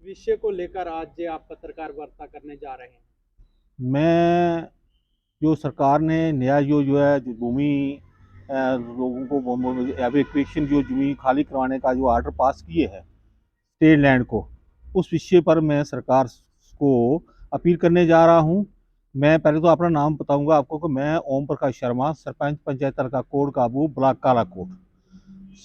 विषय को लेकर आज आप पत्रकार वार्ता करने जा रहे हैं? मैं जो सरकार ने नया जो है जो भूमि लोगों को एवेक्यूएशन जो जमीन खाली करवाने का जो आर्डर पास किए हैं स्टेट लैंड को, उस विषय पर मैं सरकार को अपील करने जा रहा हूं। मैं पहले तो अपना नाम बताऊंगा आपको कि मैं ओम प्रकाश शर्मा, सरपंच पंचायत तलका कोट काबू ब्लॉक कालाकोट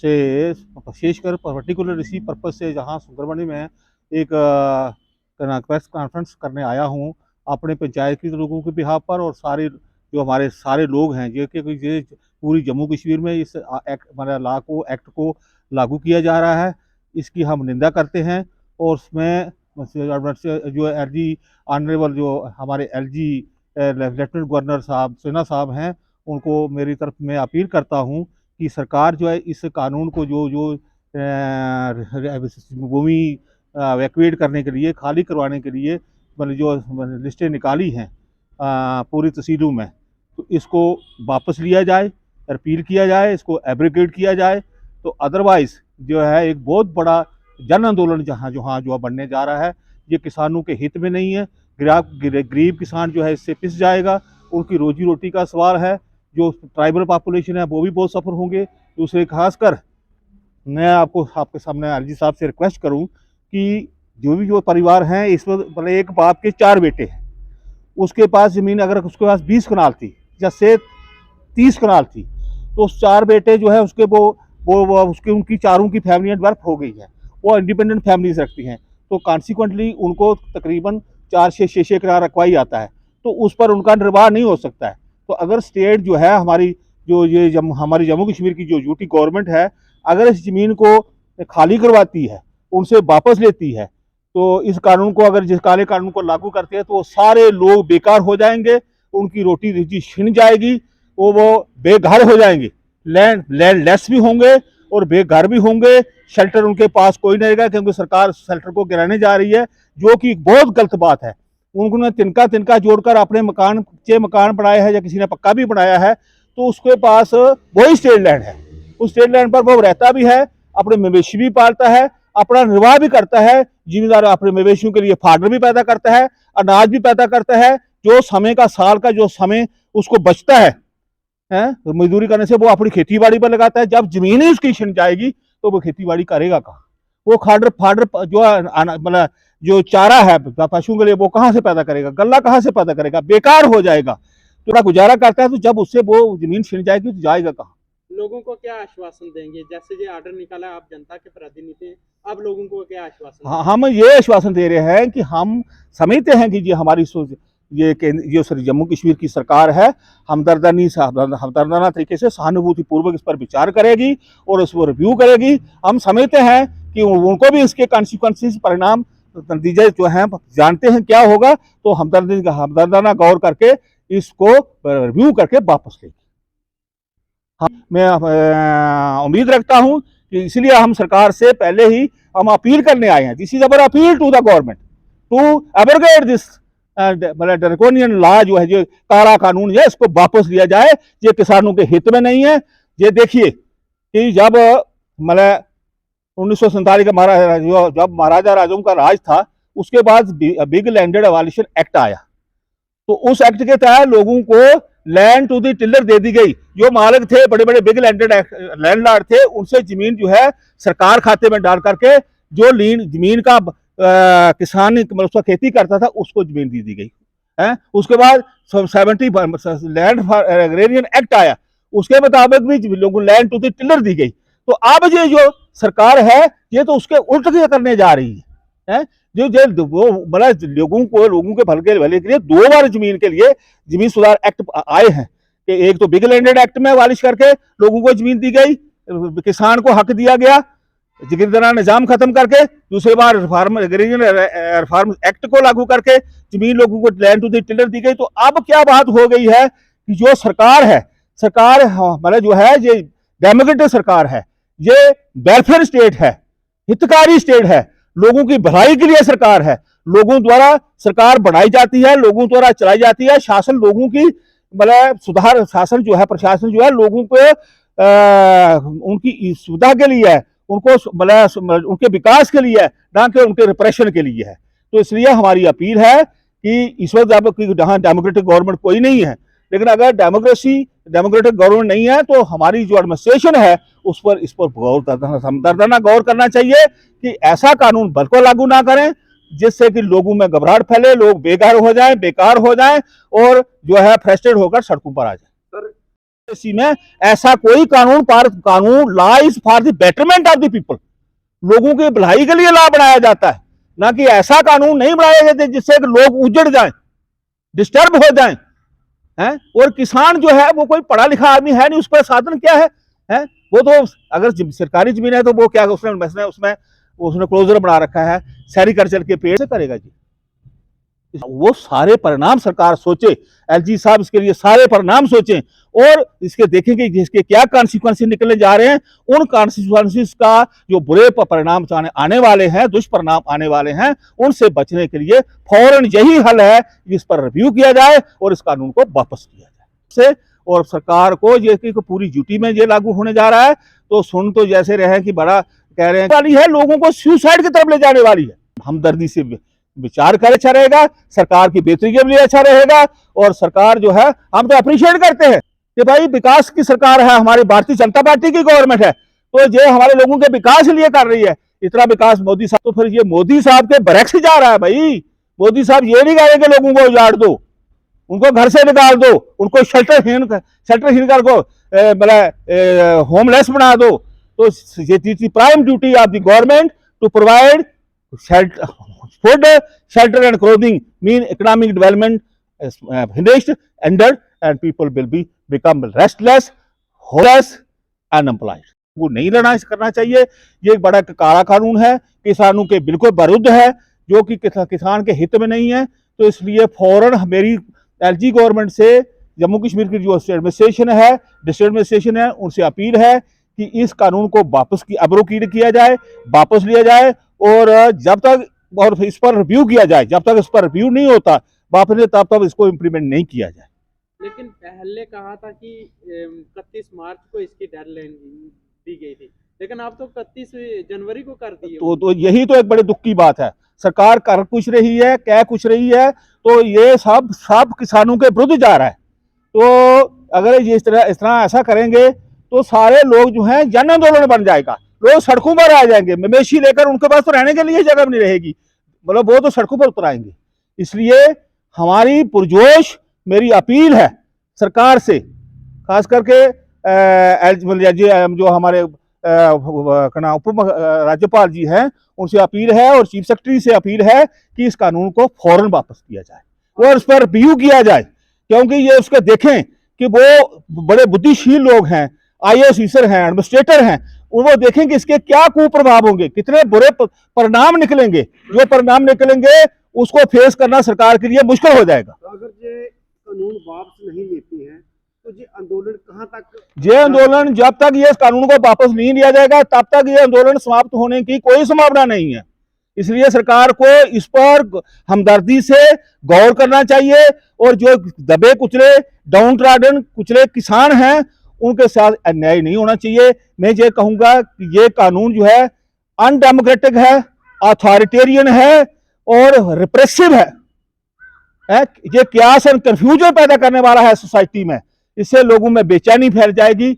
से, विशेषकर पर्टिकुलर इसी पर्पज से जहां सुंदरबनी में एक प्रेस कॉन्फ्रेंस करने आया हूं अपने पंचायत के लोगों के बिहाफ पर, और सारे जो हमारे सारे लोग हैं जो कि पूरी जम्मू कश्मीर में इस एक्ट हमारे लॉ को एक्ट को लागू किया जा रहा है, इसकी हम निंदा करते हैं। और उसमें जो एलजी ऑनरेबल जो हमारे एलजी लेफ्टिनेंट गवर्नर साहब सिन्हा साहब हैं, उनको मेरी तरफ में अपील करता हूं कि सरकार जो है इस कानून को जो जो भूमि वैक्यूएट करने के लिए, खाली करवाने के लिए मतलब जो लिस्टें निकाली हैं पूरी तहसीलों में, तो इसको वापस लिया जाए, रिपील किया जाए, इसको एब्रिगेट किया जाए। तो अदरवाइज जो है एक बहुत बड़ा जन आंदोलन जो बनने जा रहा है, ये किसानों के हित में नहीं है। गरीब किसान जो है इससे पिस जाएगा, उनकी रोजी रोटी का सवाल है। जो ट्राइबल पॉपुलेशन है वो भी बहुत सफ़र होंगे। दूसरे खासकर मैं आपके सामने एलजी साहब से रिक्वेस्ट करूं कि जो परिवार हैं इसमें मतलब एक बाप के 4 बेटे हैं, उसके पास ज़मीन अगर उसके पास 20 कनाल थी या से 30 कनाल थी, तो उस 4 बेटे जो है उसके वो उसके उनकी चारों की फैमिलियाँ डेवलप हो गई हैं, वो इंडिपेंडेंट फैमिलीज रखती हैं, तो कॉन्सिक्वेंटली उनको तकरीबन 4 से 6 कनाल रखवाई जाता है, तो उस पर उनका निर्वाह नहीं हो सकता है। तो अगर स्टेट जो है हमारी हमारी जम्मू कश्मीर की जो यूटी गवर्नमेंट है, अगर इस ज़मीन को खाली करवाती है, उनसे वापस लेती है, तो इस कानून को अगर जिस काले कानून को लागू करते हैं तो सारे लोग बेकार हो जाएंगे, उनकी रोटी रोजी छिन जाएगी, वो बेघर हो जाएंगे, लैंड लेस भी होंगे और बेघर भी होंगे। शेल्टर उनके पास कोई नहीं रहेगा क्योंकि सरकार शेल्टर को गिराने जा रही है, जो कि बहुत गलत बात है। उन्होंने तिनका तिनका जोड़कर अपने मकान बनाए हैं या किसी ने पक्का भी बनाया है, तो उसके पास वही स्टेट लैंड है, उस स्टेट लैंड पर वो रहता भी है, अपने मवेशी भी पालता है, अपना निर्वाह भी करता है, जिम्मेदार अपने मवेशियों के लिए फाडर भी पैदा करता है, अनाज भी पैदा करता है। जो समय का साल का जो समय उसको बचता है मजदूरी करने से, वो अपनी खेती बाड़ी पर लगाता है। जब जमीन ही उसकी छिन जाएगी तो वो खेती बाड़ी करेगा कहाँ? वो खाडर फाडर जो मतलब जो चारा है पशुओं के लिए वो कहाँ से पैदा करेगा? गल्ला कहाँ से पैदा करेगा? बेकार हो जाएगा। थोड़ा गुजारा करता है, तो जब उससे वो जमीन छिन जाएगी तो जाएगा कहाँ? लोगों को क्या आश्वासन देंगे? जैसे ये आर्डर निकाला, आप जनता के प्रतिनिधि हैं, अब लोगों को क्या आश्वासन हाँ, हम ये आश्वासन दे रहे हैं कि हम समझते हैं कि ये हमारी ये जम्मू कश्मीर की सरकार है, हमदर्दाना तरीके से सहानुभूति पूर्वक इस पर विचार करेगी और उसको रिव्यू करेगी। हम समझते हैं कि उनको भी इसके कॉन्सिक्वेंसेस परिणाम नतीजे जो हैं जानते हैं क्या होगा, तो हमदर्दाना गौर करके इसको रिव्यू करके वापस लेगी। मैं उम्मीद रखता हूं कि इसलिए हम सरकार से पहले ही हम अपील करने आए हैं। This is our appeal to the government to abrogate this मतलब ड्रैकोनियन लॉ जो है, जो काला कानून है, इसको वापस लिया जाए। ये किसानों के हित में नहीं है। ये देखिए कि जब मतलब 1947 का जब महाराजा राजाओं का राज था, उसके बाद बिग लैंडेड एबॉलिशन एक्ट आया, तो उस एक्ट के तहत लोगों को लैंड टू द टिलर दे दी गई। जो मालिक थे, बड़े बड़े बिग लैंडेड लैंडलॉर्ड थे, उनसे जमीन जो है सरकार खाते में डाल करके जो जमीन का किसान मतलब उसका खेती करता था उसको जमीन दी गई है। उसके बाद 70 लैंड एग्रेरियन एक्ट आया, उसके मुताबिक भी लोगों को लैंड टू द टिलर दी गई। तो अब ये जो सरकार है ये तो उसके उल्ट करने जा रही है। जो वो मतलब लोगों के भले के लिए 2 बार जमीन के लिए जमीन सुधार एक्ट आए हैं कि एक तो बिग लैंडेड एक्ट में वालिश करके लोगों को जमीन दी गई, किसान को हक दिया गया, जगीरदारा निजाम खत्म करके, दूसरी बार रिफॉर्म एक्ट को लागू करके जमीन लोगों को लैंड टू द टिलर दी गई। तो अब क्या बात हो गई है कि जो सरकार है, सरकार मतलब जो है ये डेमोक्रेटिक सरकार है, ये वेलफेयर स्टेट है, हितकारी स्टेट है, लोगों की भलाई के लिए सरकार है, लोगों द्वारा सरकार बनाई जाती है, लोगों द्वारा चलाई जाती है। शासन लोगों की मतलब सुधार शासन जो है, प्रशासन जो है लोगों को उनकी सुविधा के लिए है, उनको मतलब उनके विकास के लिए है, ना कि उनके रिप्रेशन के लिए है। तो इसलिए हमारी अपील है कि इस वक्त जब जहाँ डेमोक्रेटिक गवर्नमेंट कोई नहीं है, लेकिन अगर डेमोक्रेटिक गवर्नमेंट नहीं है तो हमारी जो एडमिनिस्ट्रेशन है इस पर दर्दाना गौर करना चाहिए कि ऐसा कानून बिल्कुल लागू ना करें जिससे कि लोगों में घबराहट फैले, लोग बेघर हो जाएं, बेकार हो जाएं और जो है फ्रस्ट्रेट होकर सड़कों पर आ जाएं। इसी में ऐसा कोई कानून law is for the betterment of the people, लोगों की भलाई के लिए लॉ बनाया जाता है, ना कि ऐसा कानून नहीं बनाया जाता जिससे लोग उजड़ जाएं, डिस्टर्ब हो जाएं। हैं? और किसान जो है वो कोई पढ़ा लिखा आदमी है नहीं, उस पर साधन क्या है? हैं? वो तो अगर सरकारी जमीन है तो वो क्या उसने क्लोजर बना रखा है, सेरिकल्चर के पेड़ से करेगा जी। वो सारे परिणाम सरकार सोचे, एलजी साहब इसके लिए सारे परिणाम सोचें और इसके देखेंगे इसके क्या कॉन्सिक्वेंसेस निकलने जा रहे हैं। उन कॉन्सिक्वेंसेस का जो बुरे परिणाम आने वाले हैं, दुष्परिणाम आने वाले हैं, उनसे बचने के लिए फौरन यही हल है कि इस पर रिव्यू किया जाए और इस कानून को वापस किया जाए। और सरकार को ये पूरी ड्यूटी में ये लागू होने जा रहा है, तो सुन तो जैसे रहे कि बड़ा कह रहे हैं वाली है, लोगों को सुसाइड की तरफ ले जाने वाली है। हमदर्दी से विचार करे अच्छा रहेगा, सरकार की बेहतरी के लिए अच्छा रहेगा। और सरकार जो है हम तो अप्रिशिएट करते हैं कि भाई विकास की सरकार है, हमारी भारतीय जनता पार्टी की गवर्नमेंट है, तो ये हमारे लोगों के विकास के लिए कर रही है। इतना विकास मोदी साहब, तो फिर ये मोदी साहब के बरक्स जा रहा है भाई। मोदी साहब ये नहीं कह रहे कि लोगों को उजाड़ दो, उनको घर से निकाल दो, उनको शेल्टरहीन कर को मतलब होमलेस बना दो। तो ये prime duty of the government to provide food, shelter and clothing mean economic development finished, ended and people will become restless, homeless, unemployed. वो नहीं करना चाहिए। ये एक बड़ा काला कानून है, किसानों के बिल्कुल विरुद्ध है, जो कि किसान के हित में नहीं है। तो इसलिए फौरन मेरी एलजी गवर्नमेंट से जम्मू कश्मीर की जो एडमिनिस्ट्रेशन है, डिस्ट्रिक्ट एडमिनिस्ट्रेशन है, उनसे अपील है कि इस कानून को वापस अब्रोगेट किया जाए, वापस लिया जाए और जब तक और इस पर रिव्यू किया जाए, जब तक इस पर रिव्यू नहीं होता वापस तब तक इसको इम्प्लीमेंट नहीं किया जाए। लेकिन पहले कहा था कि 31 मार्च को इसकी डेडलाइन दी गई थी, लेकिन आप तो 31 जनवरी को कर दिए। तो यही तो एक बड़े दुख की बात है। सरकार कर कुछ रही है, कह कुछ रही है, तो ये सब किसानों के विरुद्ध जा रहा है। तो अगर ये इस तरह ऐसा करेंगे तो सारे लोग जो हैं जन आंदोलन बन जाएगा, लोग सड़कों पर आ जाएंगे, मवेशी लेकर उनके पास तो रहने के लिए जगह नहीं रहेगी, मतलब वो तो सड़कों पर उतर आएंगे। इसलिए हमारी पुरजोश मेरी अपील है सरकार से, खास करके जो हमारे उप राज्यपाल जी हैं उनसे अपील है और चीफ सेक्रेटरी से अपील है कि इस कानून को फौरन वापस किया जाए और इस पर रिव्यू किया जाए, क्योंकि ये उसके देखें कि वो बड़े बुद्धिशील लोग हैं, IAS ऑफिसर हैं, एडमिनिस्ट्रेटर हैं, वो देखें कि इसके क्या कुप्रभाव होंगे, कितने बुरे परिणाम निकलेंगे। जो परिणाम निकलेंगे उसको फेस करना सरकार के लिए मुश्किल हो जाएगा। तो अगर ये कानून वापस नहीं लेती है तो ये आंदोलन कहां तक? ये आंदोलन जब तक ये कानून को वापस नहीं लिया जाएगा तब तक ये आंदोलन समाप्त होने की कोई संभावना नहीं है। इसलिए सरकार को इस पर हमदर्दी से गौर करना चाहिए और जो दबे कुचले डाउन ट्रॉडन कुचले किसान हैं उनके साथ अन्याय नहीं होना चाहिए। मैं ये कहूंगा कि ये कानून जो है अनडेमोक्रेटिक है, अथॉरिटेरियन है और रिप्रेसिव है। ये क्यास एंड कंफ्यूजन पैदा करने वाला है सोसाइटी में। इससे लोगों में बेचैनी फैल जाएगी,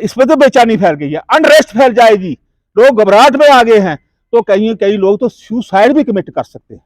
इसमें तो बेचैनी फैल गई है, अनरेस्ट फैल जाएगी, लोग घबराहट में आ गए हैं, तो कई लोग तो सुसाइड भी कमिट कर सकते हैं,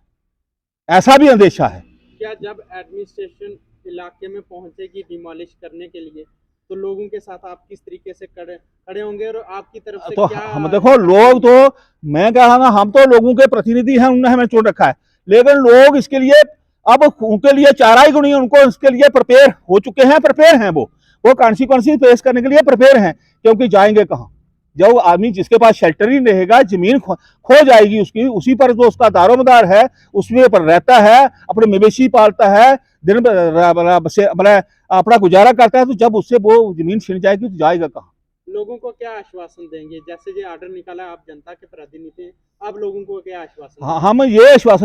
ऐसा भी अंदेशा है। क्या जब एडमिनिस्ट्रेशन इलाके में पहुंचेगी डिमोलिश करने के लिए तो लोगों के साथ आप किस तरीके से खड़े होंगे और आपकी तरफ से तो क्या? हम देखो लोग तो मैं कह रहा हम तो लोगों के प्रतिनिधि हैं, उन्होंने हमें चुन रखा है, लेकिन लोग इसके लिए अब उनके लिए चारा ही गुनी, उनको इसके लिए प्रिपेयर हो चुके हैं, प्रिपेयर हैं, वो कॉन्सिक्वेंसेस फेस करने के लिए प्रिपेयर हैं। क्योंकि जाएंगे कहाँ? जब आदमी जिसके पास शेल्टर ही रहेगा, जमीन खो जाएगी उसकी, उसी पर जो उसका दारोमदार है उसमें पर रहता है, अपने मवेशी पालता है, दिन मतलब अपना गुजारा करता है, तो जब उससे वो जमीन छिन जाएगी तो जाएगा कहाँ? लोगों को क्या आश्वासन देंगे? जैसे ये ऑर्डर निकाला, आप जनता के प्रतिनिधि, आप लोगों को क्या आश्वासन? हम ये आश्वासन